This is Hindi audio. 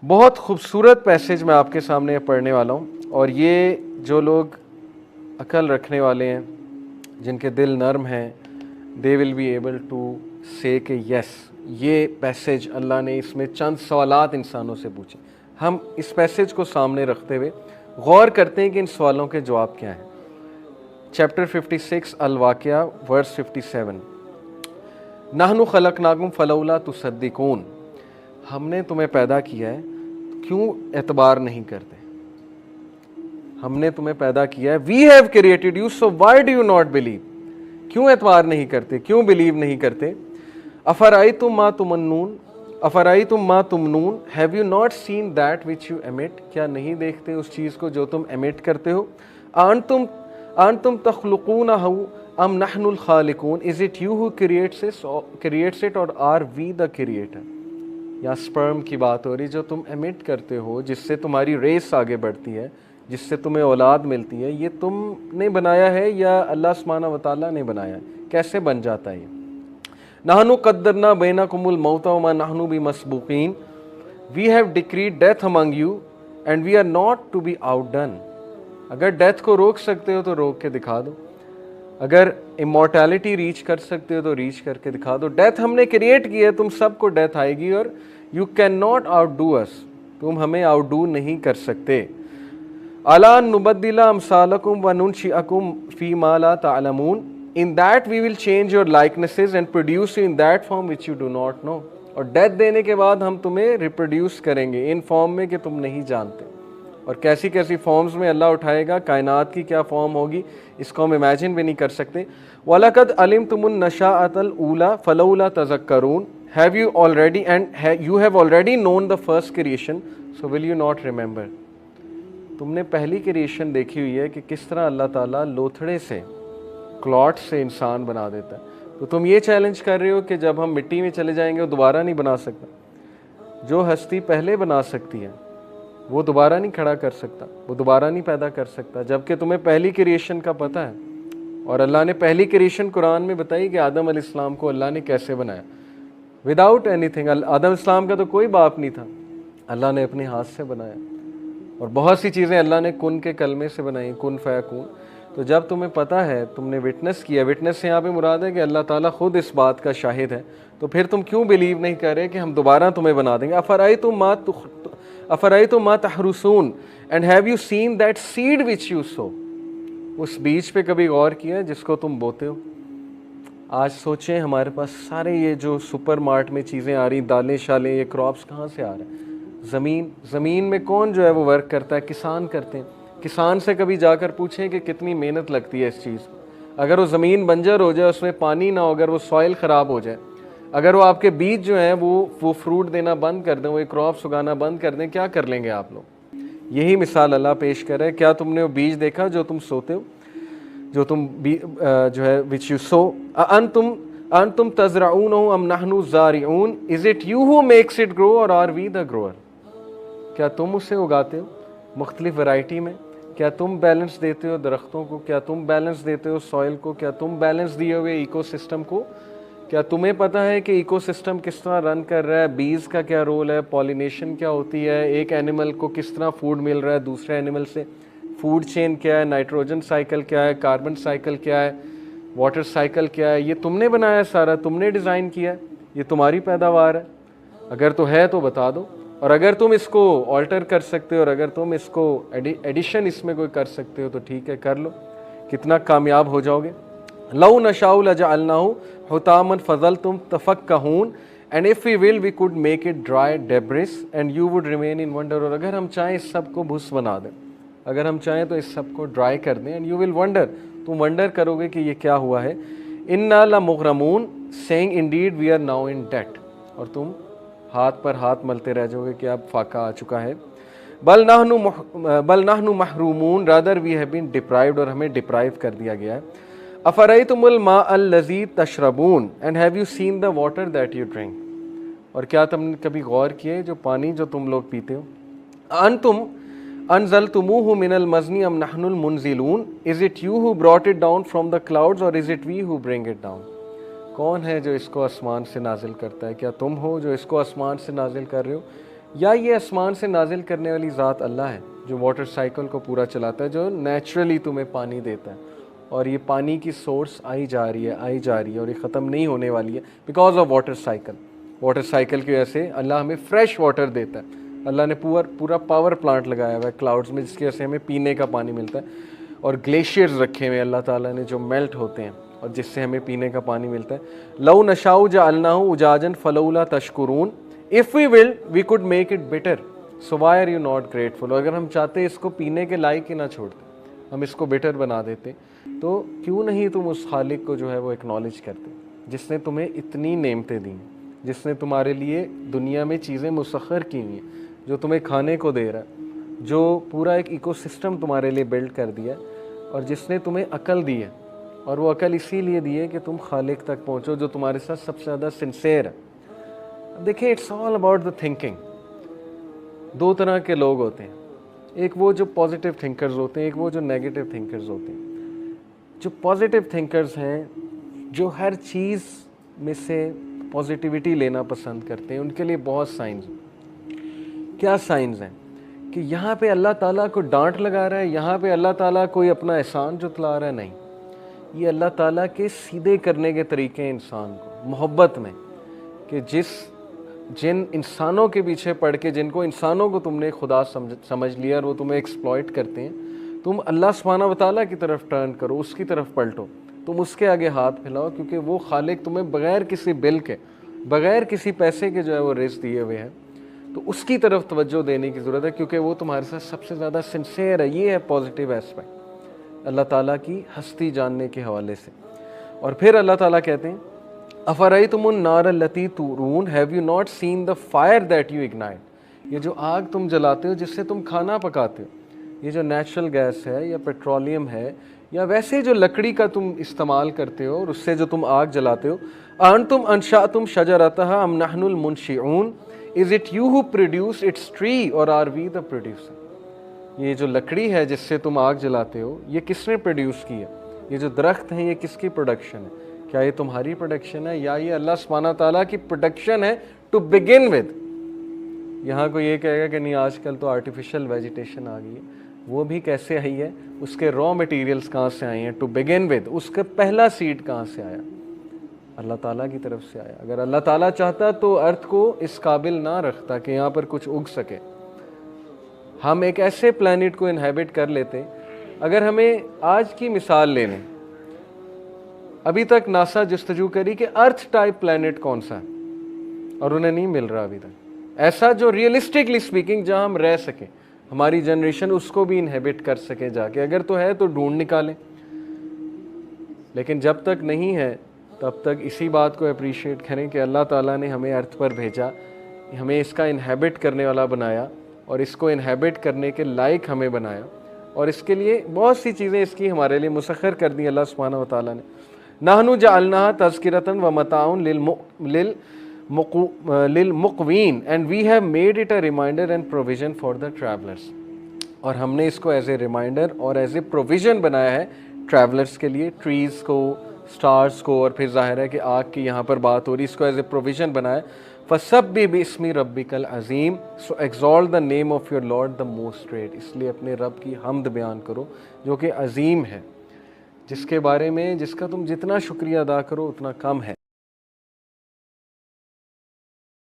बहुत खूबसूरत पैसेज मैं आपके सामने पढ़ने वाला हूँ, और ये जो लोग अकल रखने वाले हैं, जिनके दिल नर्म हैं, they will be able to say कि यस, ये पैसेज अल्लाह ने इसमें चंद सवालात इंसानों से पूछे। हम इस पैसेज को सामने रखते हुए गौर करते हैं कि इन सवालों के जवाब क्या हैं। चैप्टर 56 अल-वाक़िया वर्स 57, नहनु खलकनाकुम फलौला तुसद्दिकून, हमने तुम्हें पैदा किया है, क्यों एतबार नहीं करते। हमने तुम्हें पैदा किया है, we have created you, so why do you not believe, क्यों एतबार नहीं करते, क्यों बिलीव नहीं करते। अफराइतुम मा तुमन्नून, अफराइतुम मा तुमनून, have you not seen that which you emit, क्या नहीं देखते उस चीज़ को जो तुम एमिट करते हो। अंतुम तख्लुकूनहु अम नहनुल खालिकून, is it you who creates it और आर वी द क्रिएटर। या स्पर्म की बात हो रही, जो तुम एमिट करते हो, जिससे तुम्हारी रेस आगे बढ़ती है, जिससे तुम्हें औलाद मिलती है, ये तुमने बनाया है या अल्लाह सुब्हानहू व तआला ने बनाया है। कैसे बन जाता है ये। नहनु कद्दरना बैनकुमुल मौता व मा नहनु बिमस्बूकीन, we have decreed death among you and we are not to be outdone. अगर डेथ को रोक सकते हो तो रोक के दिखा दो, अगर इमोर्टैलिटी रीच कर सकते हो तो रीच करके दिखा दो। डेथ हमने क्रिएट की है, तुम सबको डेथ आएगी, और यू कैन नॉट आउटडू अस, तुम हमें आउटडू नहीं कर सकते। अला नुबद्दिला अमसालकुम व नुनशिअकुम फी मा ला तालमून, in that we will change your likenesses and produce you in that form which you do not know. और डेथ देने के बाद हम तुम्हें रिप्रोड्यूस करेंगे इन फॉर्म में कि तुम नहीं जानते। और कैसी कैसी फॉर्म्स में अल्लाह उठाएगा, कायनात की क्या फॉर्म होगी, इसको हम इमेजिन भी नहीं कर सकते। वलकद अलिमतुमुन नशाअतल ऊला फलौला तज़क्करून, have you already and you have already known the first creation, so will you not remember. तुमने पहली क्रिएशन देखी हुई है कि किस तरह अल्लाह ताला लोथड़े से, क्लॉट से इंसान बना देता है। तो तुम ये चैलेंज कर रहे हो कि जब हम मिट्टी में चले जाएंगे वो दोबारा नहीं बना सकता। जो हस्ती पहले बना सकती है वो दोबारा नहीं खड़ा कर सकता, वो दोबारा नहीं पैदा कर सकता, जबकि तुम्हें पहली क्रिएशन का पता है। और अल्लाह ने पहली क्रिएशन कुरान में बताई कि आदम अलैहिस्सलाम को अल्लाह ने कैसे बनाया, विदाउट एनीथिंग। आदम अलैहिस्सलाम का तो कोई बाप नहीं था, अल्लाह ने अपने हाथ से बनाया। और बहुत सी चीज़ें अल्लाह ने कुन के कलमे से बनाई, कुन फयकून। तो जब तुम्हें पता है, तुमने विटनेस किया, विटनेस से यहाँ पे मुराद है कि अल्लाह ताला खुद इस बात का शाहिद है, तो फिर तुम क्यों बिलीव नहीं कर रहे कि हम दोबारा तुम्हें बना देंगे। अफराइतुम मा तहरुसून and have you seen that seed which you sow, उस बीज पे कभी गौर किया जिसको तुम बोते हो। आज सोचें, हमारे पास सारे ये जो सुपर मार्ट में चीज़ें आ रही, दालें शालें, ये क्रॉप्स कहाँ से आ रहे हैं। ज़मीन में कौन जो है वो वर्क करता है, किसान करते हैं। किसान से कभी जाकर पूछें कि कितनी मेहनत लगती है इस चीज़। अगर वो ज़मीन बंजर हो जाए, उसमें पानी ना हो, अगर वो सॉइल ख़राब हो जाए, अगर वो आपके बीज जो हैं वो फ्रूट देना बंद कर दें, वो क्रॉप्स उगाना बंद कर दें, क्या कर लेंगे आप लोग। यही मिसाल अल्लाह पेश कर रहा है। क्या तुमने वो बीज देखा जो तुम सोते हो, जो तुम जो है विच यू सो। अंतुम तज़रऊनहु अम नहनु ज़ारिऊन, is it you who makes it grow और आर वी द ग्रोअर। क्या तुम उसे उगाते हो मुख्तलिफ वैरायटी में, क्या तुम बैलेंस देते हो दरख्तों को, क्या तुम बैलेंस देते हो सॉइल को, क्या तुम बैलेंस दिए हुए इकोसिस्टम को। क्या तुम्हें पता है कि इकोसिस्टम किस तरह रन कर रहा है, बीज का क्या रोल है, पॉलिनेशन क्या होती है, एक एनिमल को किस तरह फूड मिल रहा है दूसरे एनिमल से, फूड चेन क्या है, नाइट्रोजन साइकिल क्या है, कार्बन साइकिल क्या है, वाटर साइकिल क्या है। ये तुमने बनाया सारा, तुमने डिज़ाइन किया है, ये तुम्हारी पैदावार है। अगर तो है तो बता दो, और अगर तुम इसको ऑल्टर कर सकते हो और अगर तुम इसको एडिशन इसमें कोई कर सकते हो तो ठीक है, कर लो, कितना कामयाब हो जाओगे। लौ नशाउ लजअलनाहु हुतामन फज़लतुम तफक्कहून, and if we will we could make it dry debris and you would remain in wonder. और अगर हम चाहें इस सब को भुस बना दें, अगर हम चाहें तो इस सब को ड्राई कर दें, एंड यू विल वंडर, तुम वंडर करोगे कि ये क्या हुआ है। इन्ना लमुग़रमून, saying indeed we are now in debt, और तुम हाथ पर हाथ मलते रह जाओगे कि अब फाका आ चुका है। बल नहनु महरूमून, rather we have been deprived, और हमें डिप्राइव कर दिया गया है। अफरअयतुमुल मा अल्लज़ी तशरबून and have you seen the water that you drink, और क्या तुमने कभी गौर किए जो पानी जो तुम लोग पीते हो। अंतुम अनज़लतुमूहु मिनल मज़नी अम नहनुल मुनज़िलून, is it you who brought it down from the clouds और is it we who bring it down. कौन है जो इसको आसमान से नाजिल करता है, क्या तुम हो जो इसको आसमान से नाजिल कर रहे हो, या ये आसमान से नाजिल करने वाली ज़ात अल्लाह है जो वाटर साइकिल को पूरा चलाता है, जो नेचुरली तुम्हें पानी देता है, और ये पानी की सोर्स आई जा रही है और ये ख़त्म नहीं होने वाली है because of water cycle. Water cycle की वजह से अल्लाह हमें फ्रेश वाटर देता है। अल्लाह ने पूरा पावर प्लांट लगाया हुआ है क्लाउड्स में, जिसकी वजह से हमें पीने का पानी मिलता है, और ग्लेशियर्स रखे हुए अल्लाह ताला ने जो मेल्ट होते हैं और जिससे हमें पीने का पानी मिलता है। लौ नशाउ जअलनाहु उजाजन फलौला तशकुरून, if we will we could make it bitter, so why are you not grateful. अगर हम चाहते इसको पीने के लायक ही ना छोड़ते, हम इसको बेटर बना देते, तो क्यों नहीं तुम उस खालिक को जो है वो एक्नॉलेज करते, जिसने तुम्हें इतनी नेमतें दी, जिसने तुम्हारे लिए दुनिया में चीज़ें मुसख्खर की हुई हैं, जो तुम्हें खाने को दे रहा है, जो पूरा एक इकोसिस्टम तुम्हारे लिए बिल्ड कर दिया, और जिसने तुम्हें अकल दी है, और वो अकल इसीलिए दी है कि तुम खालिक तक पहुँचो जो तुम्हारे साथ सबसे ज़्यादा सिंसेयर है। देखिए, it's all about the thinking. दो तरह के लोग होते हैं, एक वो जो पॉजिटिव थिंकर्स होते हैं, एक वो जो नेगेटिव थिंकर्स होते हैं। जो पॉजिटिव थिंकर्स हैं, जो हर चीज़ में से पॉजिटिविटी लेना पसंद करते हैं, उनके लिए बहुत साइंस हैं। क्या साइंस हैं कि यहाँ पे अल्लाह ताला को डांट लगा रहा है, यहाँ पे अल्लाह ताला कोई अपना एहसान जतला रहा है, नहीं। ये अल्लाह ताला के सीधे करने के तरीके हैं इंसान को मोहब्बत में, कि जिन इंसानों के पीछे पड़ के, जिनको इंसानों को तुमने खुदा समझ लिया और वो तुम्हें एक्सप्लॉइट करते हैं, तुम अल्लाह सुब्हानहू व तआला की तरफ टर्न करो, उसकी तरफ पलटो, तुम उसके आगे हाथ फैलाओ, क्योंकि वो खालिक तुम्हें बग़ैर किसी बिल के, बग़ैर किसी पैसे के जो है वो रिज़्क़ दिए हुए हैं। तो उसकी तरफ तवज्जो देने की ज़रूरत है, क्योंकि वो तुम्हारे साथ सबसे ज़्यादा सिंसेयर है। ये है पॉजिटिव एस्पेक्ट अल्लाह ताला की हस्ती जानने के हवाले से। और फिर अल्लाह ताला कहते हैं, अफ़रअयतुमुन नार अल्लती तुरून, have you not seen the fire that you ignite. ये जो आग तुम जलाते हो, जिससे तुम खाना पकाते हो, ये जो नेचुरल गैस है या पेट्रोलियम है, या वैसे जो लकड़ी का तुम इस्तेमाल करते हो और उससे जो तुम आग जलाते हो, अंतुम अंशाअतुम शजरतहा अम नहनुल मुनशिऊन, is it you who produce its tree और आर वी द प्रोड्यूसर। ये जो लकड़ी है जिससे तुम आग जलाते हो, ये किसने प्रोड्यूस की है? ये जो दरख्त हैं, ये किसकी प्रोडक्शन है? क्या ये तुम्हारी प्रोडक्शन है, या ये अल्लाह सुब्हानहू तआला की प्रोडक्शन है टू बिगिन विद? यहाँ को ये कहेगा कि नहीं, आजकल तो आर्टिफिशियल वेजिटेशन आ गई है, वो भी कैसे आई है, उसके रॉ मटेरियल्स कहाँ से आए हैं टू बिगिन विद, उसका पहला सीड कहाँ से आया? अल्लाह ताला की तरफ से आया। अगर अल्लाह ताला चाहता तो अर्थ को इस काबिल ना रखता कि यहाँ पर कुछ उग सके। हम एक ऐसे प्लैनेट को इनहेबिट कर लेते। अगर हमें आज की मिसाल ले लें, अभी तक नासा जस्तजू करी कि अर्थ टाइप प्लैनेट कौन सा है, और उन्हें नहीं मिल रहा अभी तक ऐसा जो रियलिस्टिकली स्पीकिंग जहाँ हम रह सके, हमारी जनरेशन उसको भी इनहेबिट कर सके जाके। अगर तो है तो ढूंढ निकालें, लेकिन जब तक नहीं है तब तक इसी बात को अप्रिशिएट करें कि अल्लाह ताला ने हमें अर्थ पर भेजा, हमें इसका इनहेबिट करने वाला बनाया, और इसको इनहेबिट करने के लायक हमें बनाया, और इसके लिए बहुत सी चीज़ें इसकी हमारे लिए मुसख्खर कर दी अल्लाह सुब्हानहू व तआला ने। नहनु जअलनाहा तज़किरतन व मताउन लिलमुक़वीन and we have made it a reminder and provision for the travellers. और हमने इसको एज ए रिमाइंडर और एज ए प्रोविज़न बनाया है ट्रैवलर्स के लिए, ट्रीज़ को, स्टार्स को, और फिर जाहिर है कि आग की यहाँ पर बात हो रही, इसको एज ए प्रोविज़न बनाया। फसब्बि बिस्मि रब्बिकल अज़ीम, so exalt the name of your Lord the most great. इसलिए अपने रब की हम्द बयान करो जो कि अज़ीम है, जिसके बारे में जिसका तुम जितना शुक्रिया अदा करो उतना कम है।